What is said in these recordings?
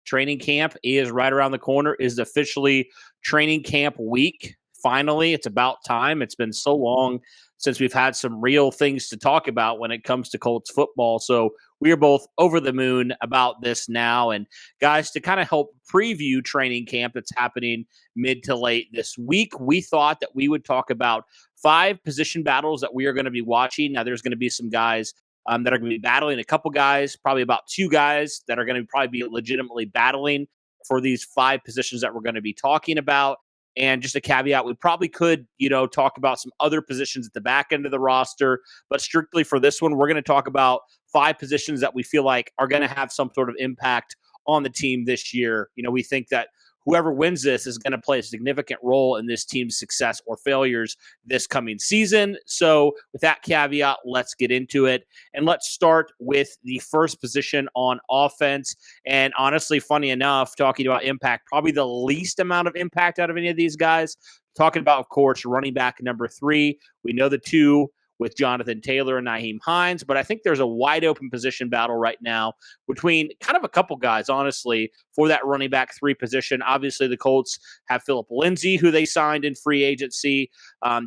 Training camp is right around the corner. It is officially training camp week. Finally, it's about time. It's been so long since we've had some real things to talk about when it comes to Colts football. So we are both over the moon about this now. And guys, to kind of help preview training camp that's happening mid to late this week, we thought that we would talk about 5 position battles that we are going to be watching. Now, there's going to be some guys that are going to be battling, a couple guys, probably about 2 guys that are going to probably be legitimately battling for these 5 positions that we're going to be talking about. And just a caveat, we probably could, talk about some other positions at the back end of the roster, but strictly for this one, we're going to talk about 5 positions that we feel like are going to have some sort of impact on the team this year. We think that whoever wins this is going to play a significant role in this team's success or failures this coming season. So with that caveat, let's get into it. And let's start with the first position on offense. And honestly, funny enough, talking about impact, probably the least amount of impact out of any of these guys. Talking about, of course, running back number 3. We know the 2 with Jonathan Taylor and Nyheim Hines, but I think there's a wide open position battle right now between kind of a couple guys, honestly, for that running back 3 position. Obviously, the Colts have Philip Lindsay, who they signed in free agency.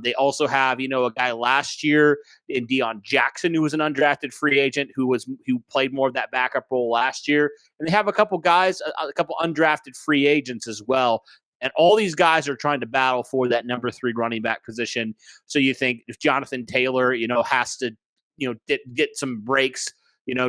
They also have, a guy last year in Deion Jackson, who was an undrafted free agent, who played more of that backup role last year. And they have a couple guys, a couple undrafted free agents as well. And all these guys are trying to battle for that number 3 running back position. So you think if Jonathan Taylor, has to, get some breaks,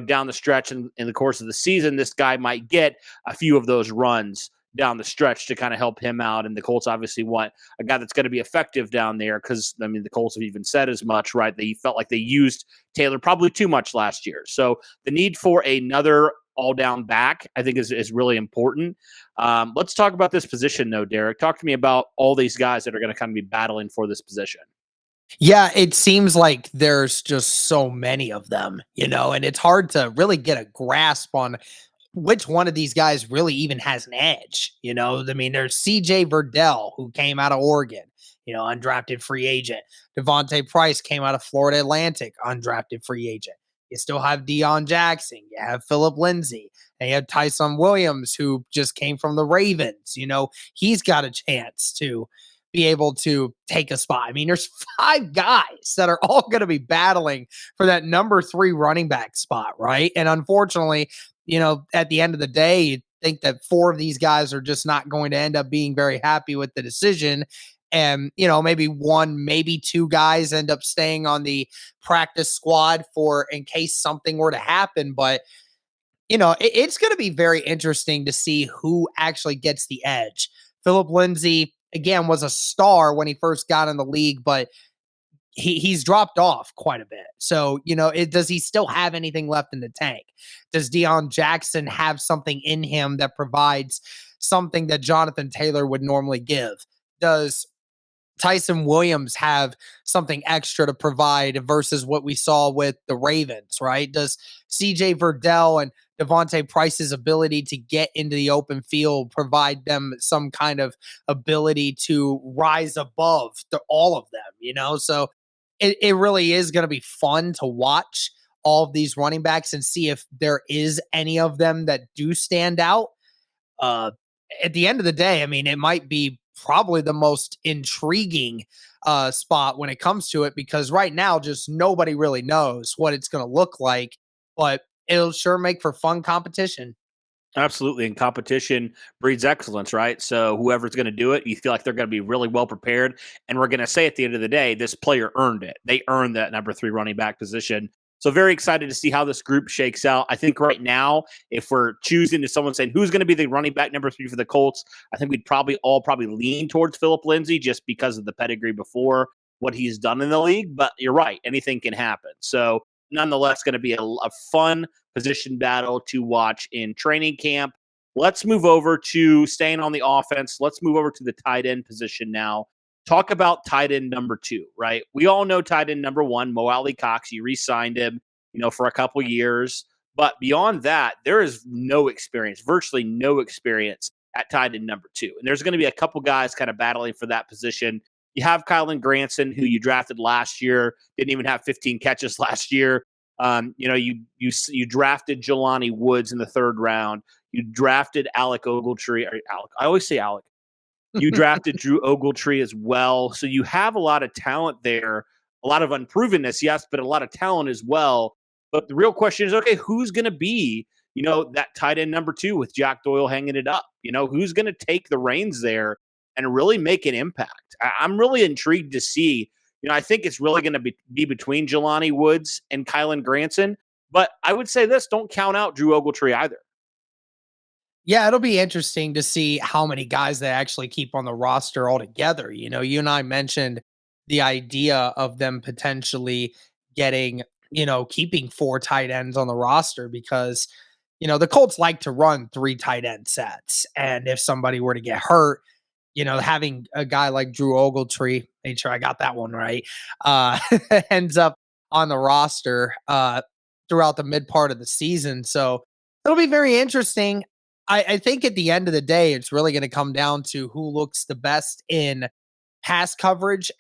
down the stretch in the course of the season, this guy might get a few of those runs down the stretch to kind of help him out. And the Colts obviously want a guy that's going to be effective down there because, the Colts have even said as much, right? They felt like they used Taylor probably too much last year. So the need for another all-down back, I think, is really important. Let's talk about this position, though, Derek. Talk to me about all these guys that are going to kind of be battling for this position. Yeah, it seems like there's just so many of them, and it's hard to really get a grasp on which one of these guys really even has an edge. There's CJ Verdell, who came out of Oregon, undrafted free agent. Devontae Price came out of Florida Atlantic, undrafted free agent. You still have Deion Jackson. You have Philip Lindsay. And you have Tyson Williams, who just came from the Ravens. He's got a chance to be able to take a spot. There's 5 guys that are all going to be battling for that number 3 running back spot, right? And unfortunately, at the end of the day, you think that 4 of these guys are just not going to end up being very happy with the decision. And, maybe 1, maybe 2 guys end up staying on the practice squad for in case something were to happen. But, it's going to be very interesting to see who actually gets the edge. Philip Lindsay, again, was a star when he first got in the league, but he's dropped off quite a bit. So, does he still have anything left in the tank? Does Deion Jackson have something in him that provides something that Jonathan Taylor would normally give? Does Tyson Williams have something extra to provide versus what we saw with the Ravens, right? Does CJ Verdell and Devontae Price's ability to get into the open field provide them some kind of ability to rise above all of them, So it really is going to be fun to watch all of these running backs and see if there is any of them that do stand out. At the end of the day, it might be probably the most intriguing spot when it comes to it, because right now just nobody really knows what it's going to look like, but it'll sure make for fun competition. Absolutely. And competition breeds excellence, right? So whoever's going to do it, you feel like they're going to be really well prepared. And we're going to say at the end of the day, this player earned it. They earned that number 3 running back position. So very excited to see how this group shakes out. I think right now, if we're choosing to someone saying who's going to be the running back number 3 for the Colts, I think we'd probably lean towards Philip Lindsay just because of the pedigree before what he's done in the league. But you're right. Anything can happen. So nonetheless, going to be a fun position battle to watch in training camp. Let's move over to staying on the offense. Let's move over to the tight end position now. Talk about tight end number 2, right? We all know tight end number 1, Mo Alley-Cox. You re-signed him, for a couple years. But beyond that, there is no experience, virtually no experience at tight end number 2. And there's going to be a couple guys kind of battling for that position. You have Kylan Granson, who you drafted last year, didn't even have 15 catches last year. You drafted Jelani Woods in the 3rd round. You drafted Alec Ogletree, or Alec. I always say Alec. You drafted Drew Ogletree as well. So you have a lot of talent there, a lot of unprovenness, yes, but a lot of talent as well. But the real question is, okay, who's going to be, that tight end number 2 with Jack Doyle hanging it up? Who's going to take the reins there and really make an impact? I'm really intrigued to see. I think it's really going to be between Jelani Woods and Kylan Granson. But I would say this, don't count out Drew Ogletree either. Yeah, it'll be interesting to see how many guys they actually keep on the roster altogether. You and I mentioned the idea of them potentially getting, keeping 4 tight ends on the roster because, the Colts like to run 3 tight end sets. And if somebody were to get hurt, having a guy like Drew Ogletree, made sure I got that one right, ends up on the roster throughout the mid part of the season. So it'll be very interesting. I think at the end of the day, it's really going to come down to who looks the best in pass coverage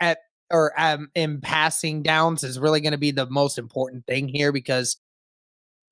in passing downs is really going to be the most important thing here because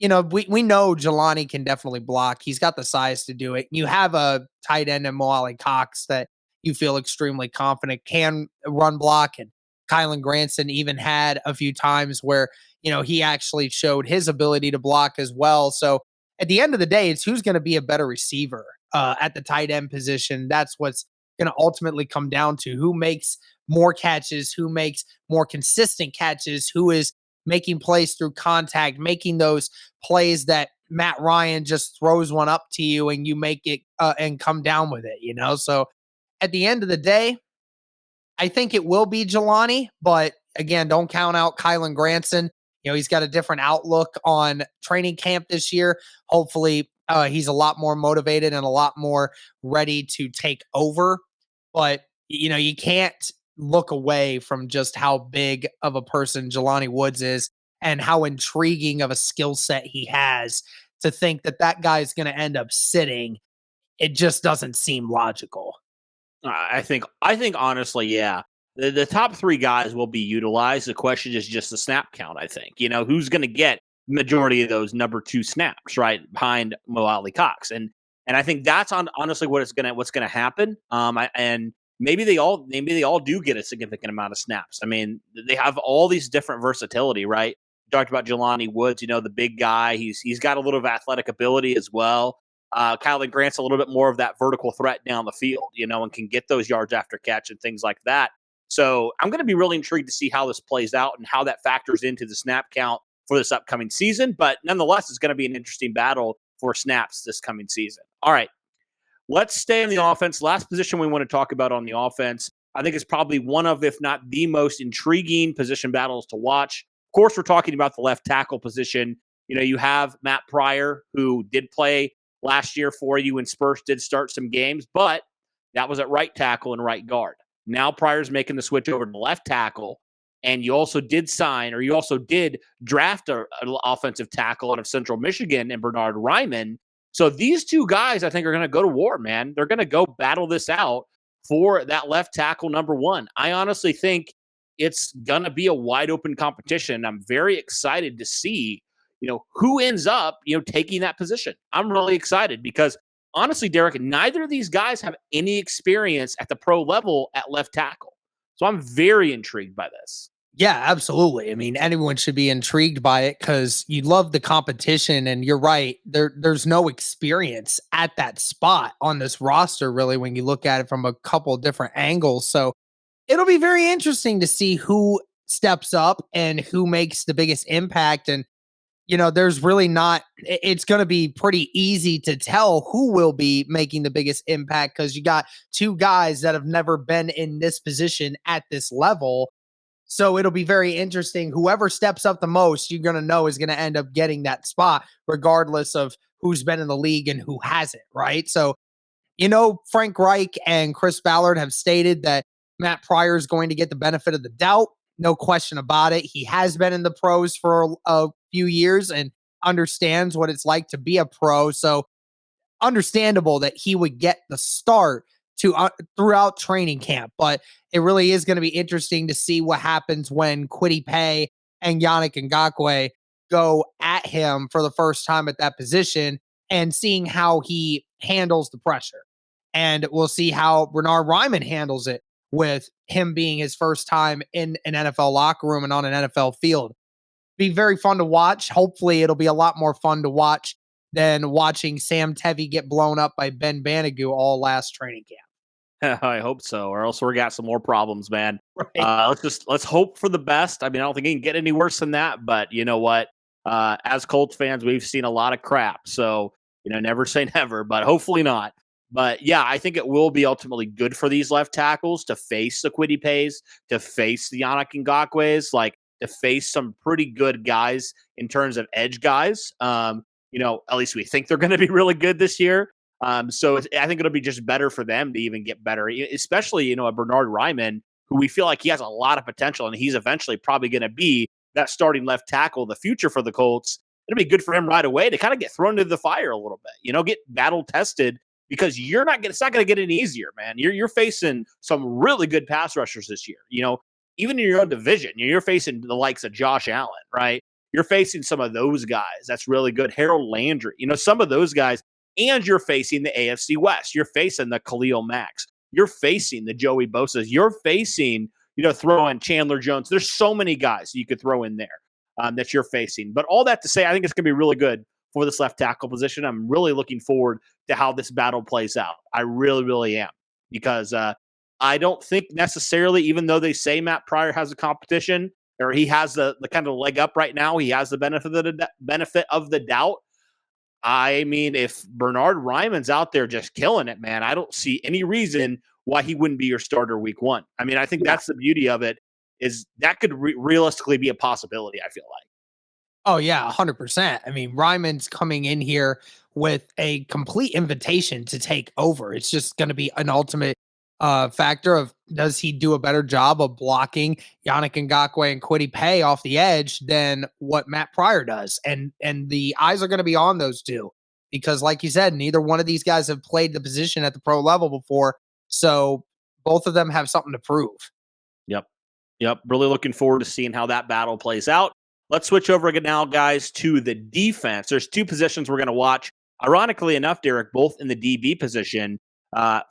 we know Jelani can definitely block. He's got the size to do it. You have a tight end in Moali Cox that you feel extremely confident can run block, and Kylan Granson even had a few times where he actually showed his ability to block as well. So at the end of the day, it's who's going to be a better receiver at the tight end position. That's what's going to ultimately come down to who makes more catches, who makes more consistent catches, who is making plays through contact, making those plays that Matt Ryan just throws one up to you and you make it and come down with it, So at the end of the day, I think it will be Jelani, but again, don't count out Kylan Granson. He's got a different outlook on training camp this year. Hopefully, he's a lot more motivated and a lot more ready to take over. But, you can't look away from just how big of a person Jelani Woods is and how intriguing of a skill set he has to think that guy is going to end up sitting. It just doesn't seem logical. I think honestly, yeah. The top 3 guys will be utilized. The question is just the snap count, I think. Who's going to get majority of those number 2 snaps, right, behind Moali Cox. And I think that's honestly what's going to happen. And maybe they all do get a significant amount of snaps. I mean, they have all these different versatility, right? You talked about Jelani Woods, the big guy. He's got a little of athletic ability as well. Kylan Grant's a little bit more of that vertical threat down the field, and can get those yards after catch and things like that. So I'm going to be really intrigued to see how this plays out and how that factors into the snap count for this upcoming season. But nonetheless, it's going to be an interesting battle for snaps this coming season. All right, let's stay on the offense. Last position we want to talk about on the offense, I think is probably one of, if not the most intriguing position battles to watch. Of course, we're talking about the left tackle position. You have Matt Pryor, who did play last year for you, and Spurs did start some games, but that was at right tackle and right guard. Now Pryor's making the switch over to left tackle, and you also did draft an offensive tackle out of Central Michigan and Bernard Ryman. So these 2 guys, I think, are going to go to war, man. They're going to go battle this out for that left tackle number 1. I honestly think it's going to be a wide open competition. I'm very excited to see who ends up, taking that position. I'm really excited because honestly, Derek, neither of these guys have any experience at the pro level at left tackle. So I'm very intrigued by this. Yeah, absolutely. I mean, anyone should be intrigued by it because you love the competition, and you're right. There's no experience at that spot on this roster, really, when you look at it from a couple different angles. So it'll be very interesting to see who steps up and who makes the biggest impact. And there's really not, it's going to be pretty easy to tell who will be making the biggest impact because you got 2 guys that have never been in this position at this level. So it'll be very interesting. Whoever steps up the most, you're going to know is going to end up getting that spot, regardless of who's been in the league and who hasn't, right? So, Frank Reich and Chris Ballard have stated that Matt Pryor is going to get the benefit of the doubt. No question about it. He has been in the pros for a few years and understands what it's like to be a pro. So understandable that he would get the start throughout training camp. But it really is going to be interesting to see what happens when Kwity Paye and Yannick Ngakoue go at him for the first time at that position and seeing how he handles the pressure. And we'll see how Bernard Ryman handles it with him being his first time in an NFL locker room and on an NFL field. Be very fun to watch. Hopefully, it'll be a lot more fun to watch than watching Sam Tevy get blown up by Ben Banigou all last training camp. I hope so, or else we got some more problems, man. Right. Let's hope for the best. I mean, I don't think it can get any worse than that. But you know what? As Colts fans, we've seen a lot of crap. So never say never, but hopefully not. But yeah, I think it will be ultimately good for these left tackles to face the Kwity Pays, to face the Yannick Ngakwe's, like to face some pretty good guys in terms of edge guys. At least we think they're going to be really good this year. So I think it'll be just better for them to even get better, especially, a Bernard Ryman, who we feel like he has a lot of potential and he's eventually probably going to be that starting left tackle, the future for the Colts. It'll be good for him right away to kind of get thrown into the fire a little bit, get battle tested because it's not going to get any easier, man. You're facing some really good pass rushers this year, even in your own division, you're facing the likes of Josh Allen, right? You're facing some of those guys. That's really good. Harold Landry, some of those guys. And you're facing the AFC West. You're facing the Khalil Macks. You're facing the Joey Bosa's. You're facing, throw in Chandler Jones. There's so many guys you could throw in there that you're facing. But all that to say, I think it's going to be really good for this left tackle position. I'm really looking forward to how this battle plays out. I really, really am. Because I don't think necessarily, even though they say Matt Pryor has a competition, or he has the kind of leg up right now, he has the benefit of the doubt. I mean, if Bernard Ryman's out there just killing it, man, I don't see any reason why he wouldn't be your starter week one. I mean, I think that's the beauty of it, is that could realistically be a possibility, I feel like. Oh, yeah, 100%. I mean, Ryman's coming in here with a complete invitation to take over. It's just going to be an ultimate factor of, does he do a better job of blocking Yannick Ngakoue and Kwity Paye off the edge than what Matt Pryor does? And the eyes are going to be on those two because, like you said, neither one of these guys have played the position at the pro level before. So both of them have something to prove. Yep. Really looking forward to seeing how that battle plays out. Let's switch over again now, guys, to the defense. There's two positions we're going to watch. Ironically enough, Derek, both in the DB position.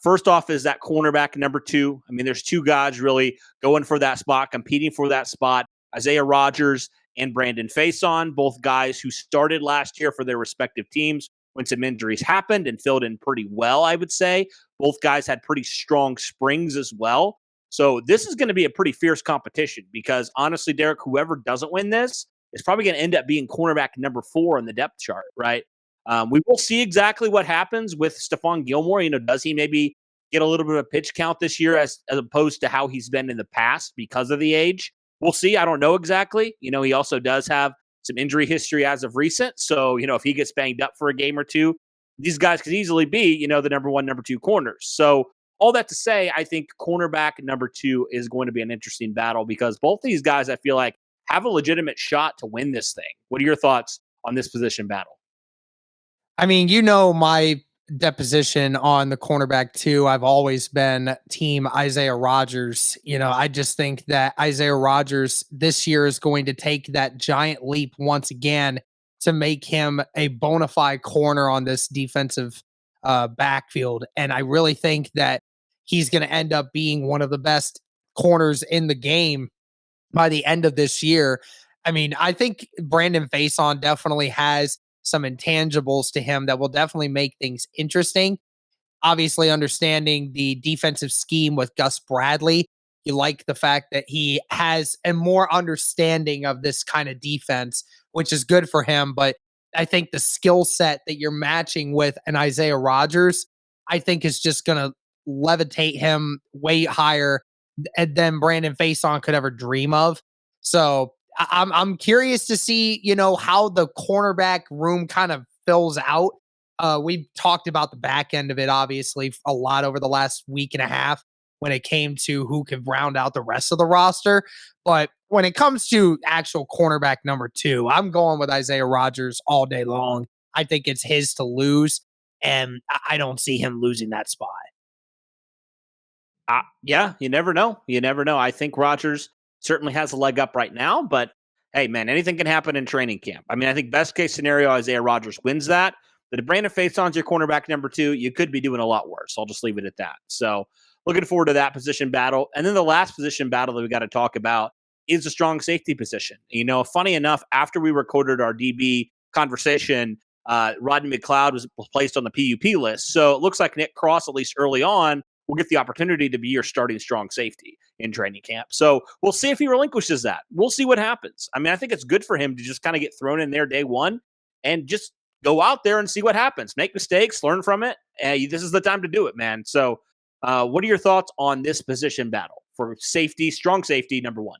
First off is that cornerback number 2. I mean, there's two guys really going for that spot, competing for that spot. Isaiah Rodgers and Brandon Faison, both guys who started last year for their respective teams when some injuries happened and filled in pretty well, I would say. Both guys had pretty strong springs as well. So this is going to be a pretty fierce competition because honestly, Derek, whoever doesn't win this is probably going to end up being cornerback number 4 in the depth chart, right? We will see exactly what happens with Stephon Gilmore. Does he maybe get a little bit of pitch count this year as opposed to how he's been in the past because of the age? We'll see. I don't know exactly. He also does have some injury history as of recent. So, if he gets banged up for a game or two, these guys could easily be, the number 1, number 2 corners. So all that to say, I think cornerback number 2 is going to be an interesting battle because both these guys, I feel like, have a legitimate shot to win this thing. What are your thoughts on this position battle? I mean, my deposition on the cornerback 2. I've always been team Isaiah Rodgers. I just think that Isaiah Rodgers this year is going to take that giant leap once again to make him a bona fide corner on this defensive backfield. And I really think that he's going to end up being one of the best corners in the game by the end of this year. I mean, I think Brandon Faison definitely has some intangibles to him that will definitely make things interesting. Obviously, understanding the defensive scheme with Gus Bradley, you like the fact that he has a more understanding of this kind of defense, which is good for him. But I think the skill set that you're matching with an Isaiah Rodgers, I think is just going to levitate him way higher than Brandon Faison could ever dream of. So I'm curious to see, how the cornerback room kind of fills out. We've talked about the back end of it, obviously, a lot over the last week and a half when it came to who could round out the rest of the roster. But when it comes to actual cornerback number 2, I'm going with Isaiah Rodgers all day long. I think it's his to lose, and I don't see him losing that spot. Yeah, you never know. I think Rodgers certainly has a leg up right now, but hey, man, anything can happen in training camp. I mean, I think best case scenario, Isaiah Rodgers wins that. that if Brandon Faison's your cornerback number 2, you could be doing a lot worse. I'll just leave it at that. So looking forward to that position battle. And then the last position battle that we got to talk about is the strong safety position. Funny enough, after we recorded our DB conversation, Rodney McLeod was placed on the PUP list. So it looks like Nick Cross, at least early on, will get the opportunity to be your starting strong safety in training camp. So we'll see if he relinquishes that. We'll see what happens. I mean, I think it's good for him to just kind of get thrown in there day one and just go out there and see what happens. Make mistakes, learn from it. This is the time to do it, man. So what are your thoughts on this position battle for safety, strong safety, number 1?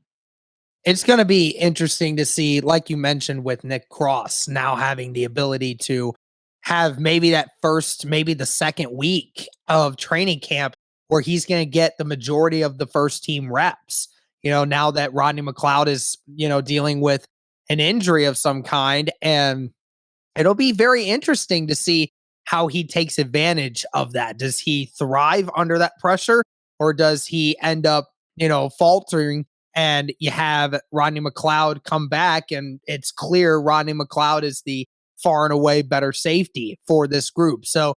It's going to be interesting to see, like you mentioned, with Nick Cross now having the ability to have maybe that first, maybe the second week of training camp where he's going to get the majority of the first team reps. Now that Rodney McLeod is, dealing with an injury of some kind, and it'll be very interesting to see how he takes advantage of that. Does he thrive under that pressure, or does he end up, faltering? And you have Rodney McLeod come back, and it's clear Rodney McLeod is the far and away better safety for this group. So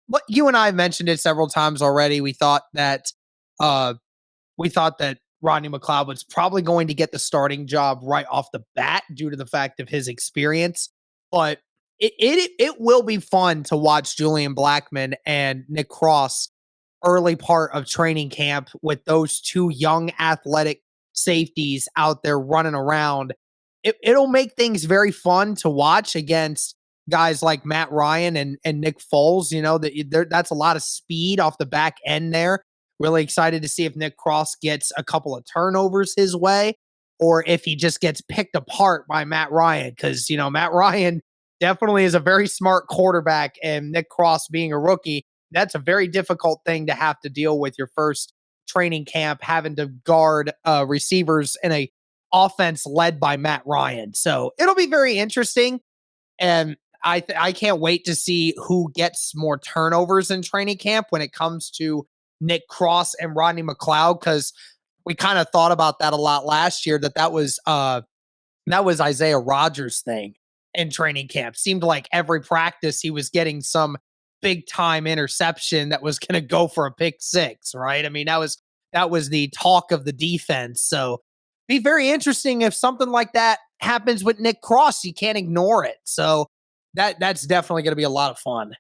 what you and I have mentioned it several times already. We thought that Rodney McLeod was probably going to get the starting job right off the bat due to the fact of his experience. But it will be fun to watch Julian Blackmon and Nick Cross early part of training camp with those two young athletic safeties out there running around. It'll make things very fun to watch against guys like Matt Ryan and Nick Foles. That's a lot of speed off the back end there. Really excited to see if Nick Cross gets a couple of turnovers his way, or if he just gets picked apart by Matt Ryan. Because, Matt Ryan definitely is a very smart quarterback, and Nick Cross being a rookie, that's a very difficult thing to have to deal with your first training camp, having to guard receivers in a offense led by Matt Ryan. So it'll be very interesting. And I can't wait to see who gets more turnovers in training camp when it comes to Nick Cross and Rodney McLeod, because we kind of thought about that a lot last year, that was Isaiah Rodgers' thing in training camp. Seemed like every practice he was getting some big time interception that was going to go for a pick six, right? I mean, that was the talk of the defense. So be very interesting if something like that happens with Nick Cross. You can't ignore it. So that's definitely going to be a lot of fun.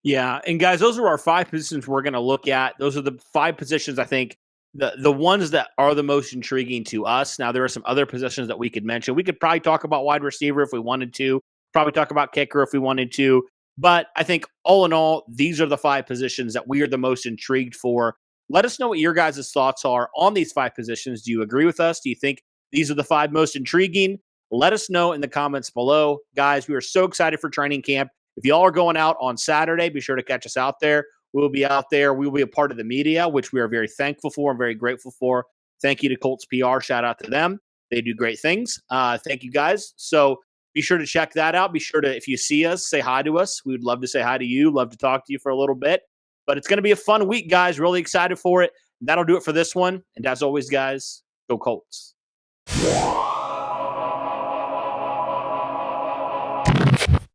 Yeah, and guys, those are our 5 positions we're going to look at. Those are the 5 positions I think the ones that are the most intriguing to us. Now, there are some other positions that we could mention. We could probably talk about wide receiver if we wanted to, probably talk about kicker if we wanted to. But I think all in all, these are the 5 positions that we are the most intrigued for. Let us know what your guys' thoughts are on these 5 positions. Do you agree with us? Do you think these are the 5 most intriguing? Let us know in the comments below. Guys, we are so excited for training camp. If y'all are going out on Saturday, be sure to catch us out there. We'll be out there. We will be a part of the media, which we are very thankful for and very grateful for. Thank you to Colts PR. Shout out to them. They do great things. Thank you, guys. So be sure to check that out. Be sure to, if you see us, say hi to us. We would love to say hi to you. Love to talk to you for a little bit. But it's going to be a fun week, guys. Really excited for it. That'll do it for this one. And as always, guys, go Colts.